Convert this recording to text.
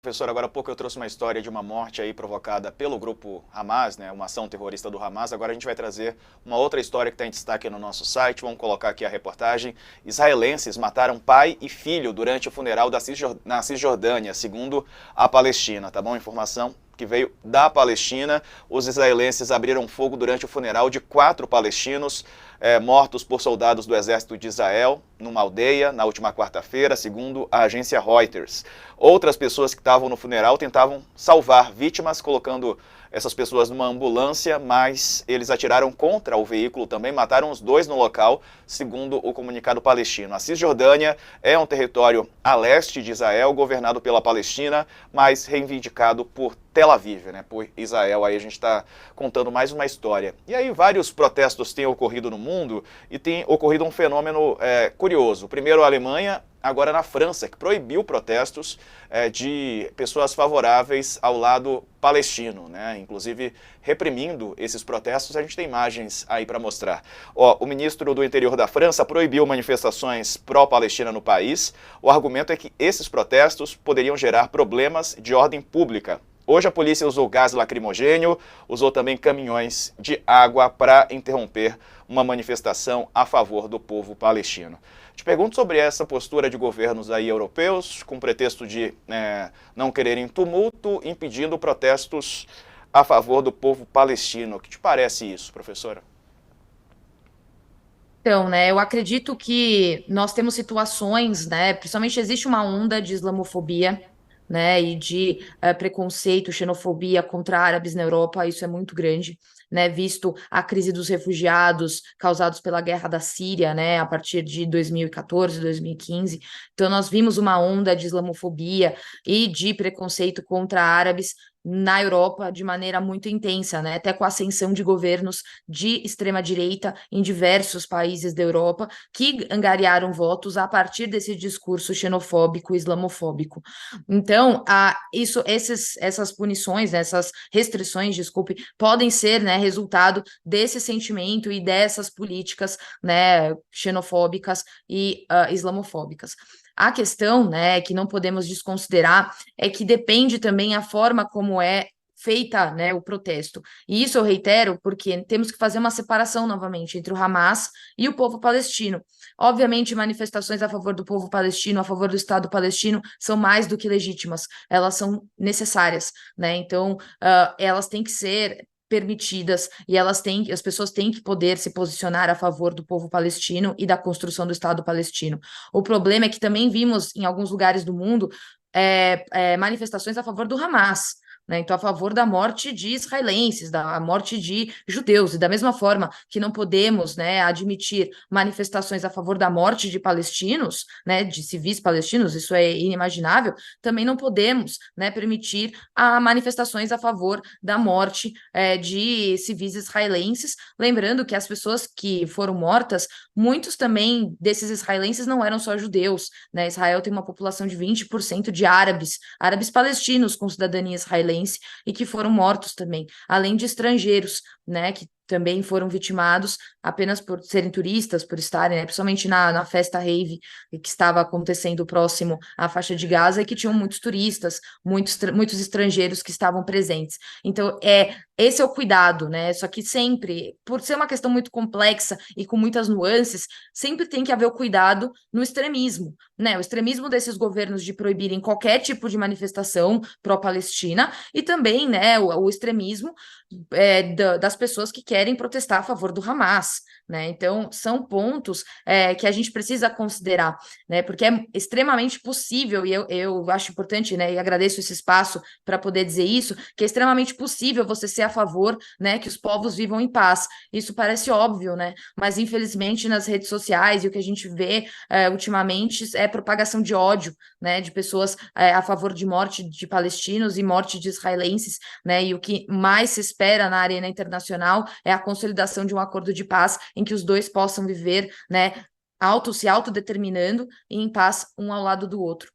Professor, agora há pouco eu trouxe uma história de uma morte aí provocada pelo grupo Hamas, né, uma ação terrorista do Hamas. Agora a gente vai trazer uma outra história que está em destaque no nosso site. Vamos colocar aqui a reportagem. Israelenses mataram pai e filho durante o funeral na Cisjordânia, segundo a Palestina, tá bom? Informação que veio da Palestina. Os israelenses abriram fogo durante o funeral de 4 palestinos mortos por soldados do exército de Israel numa aldeia na última quarta-feira, segundo a agência Reuters. Outras pessoas que estavam no funeral tentavam salvar vítimas, colocando essas pessoas numa ambulância, mas eles atiraram contra o veículo também, mataram os 2 no local, segundo o comunicado palestino. A Cisjordânia é um território a leste de Israel, governado pela Palestina, mas reivindicado por Tel Aviv, né, por Israel. Aí a gente está contando mais uma história. E aí vários protestos têm ocorrido no mundo e tem ocorrido um fenômeno curioso. Primeiro a Alemanha, agora na França, que proibiu protestos de pessoas favoráveis ao lado palestino, né? Inclusive reprimindo esses protestos. A gente tem imagens aí para mostrar. Ó, o ministro do Interior da França proibiu manifestações pró-Palestina no país. O argumento é que esses protestos poderiam gerar problemas de ordem pública. Hoje a polícia usou gás lacrimogêneo, usou também caminhões de água para interromper uma manifestação a favor do povo palestino. Te pergunto sobre essa postura de governos aí europeus, com pretexto de não quererem tumulto, impedindo protestos a favor do povo palestino. O que te parece isso, professora? Então, né, eu acredito que nós temos situações, né, principalmente existe uma onda de islamofobia, né, e de preconceito, xenofobia contra árabes na Europa, isso é muito grande, né, visto a crise dos refugiados causados pela guerra da Síria, né, a partir de 2014, 2015. Então, nós vimos uma onda de islamofobia e de preconceito contra árabes na Europa de maneira muito intensa, né, até com a ascensão de governos de extrema-direita em diversos países da Europa que angariaram votos a partir desse discurso xenofóbico e islamofóbico. Então, essas punições, né, essas restrições, desculpe, podem ser, né, resultado desse sentimento e dessas políticas, né, xenofóbicas e islamofóbicas. A questão, né, que não podemos desconsiderar é que depende também a forma como é feita, né, o protesto. E isso eu reitero porque temos que fazer uma separação novamente entre o Hamas e o povo palestino. Obviamente, manifestações a favor do povo palestino, a favor do Estado palestino, são mais do que legítimas, elas são necessárias, né? Então, elas têm que ser permitidas e as pessoas têm que poder se posicionar a favor do povo palestino e da construção do Estado palestino. O problema é que também vimos em alguns lugares do mundo manifestações a favor do Hamas, né? Então, a favor da morte de israelenses, da morte de judeus, e da mesma forma que não podemos, né, admitir manifestações a favor da morte de palestinos, né, de civis palestinos, isso é inimaginável, também não podemos, né, permitir manifestações a favor da morte de civis israelenses, lembrando que as pessoas que foram mortas, muitos também desses israelenses não eram só judeus, né? Israel tem uma população de 20% de árabes, árabes palestinos com cidadania israelense, e que foram mortos também, além de estrangeiros, né, que também foram vitimados apenas por serem turistas, por estarem, né, principalmente na festa rave que estava acontecendo próximo à faixa de Gaza e que tinham muitos turistas, muitos estrangeiros que estavam presentes. Então, esse é o cuidado, né? Só que sempre, por ser uma questão muito complexa e com muitas nuances, sempre tem que haver o cuidado no extremismo, né? O extremismo desses governos de proibirem qualquer tipo de manifestação pró-Palestina e também, né, o extremismo das pessoas que querem protestar a favor do Hamas, né? Então, são pontos que a gente precisa considerar, né? Porque é extremamente possível, e eu acho importante, né, e agradeço esse espaço para poder dizer isso, que é extremamente possível você ser a favor, né, que os povos vivam em paz. Isso parece óbvio, né? Mas, infelizmente, nas redes sociais e o que a gente vê ultimamente é propagação de ódio, né, de pessoas a favor de morte de palestinos e morte de israelenses, né? E o que mais se espera na arena internacional é a consolidação de um acordo de paz em que os dois possam viver, né, se autodeterminando e em paz um ao lado do outro.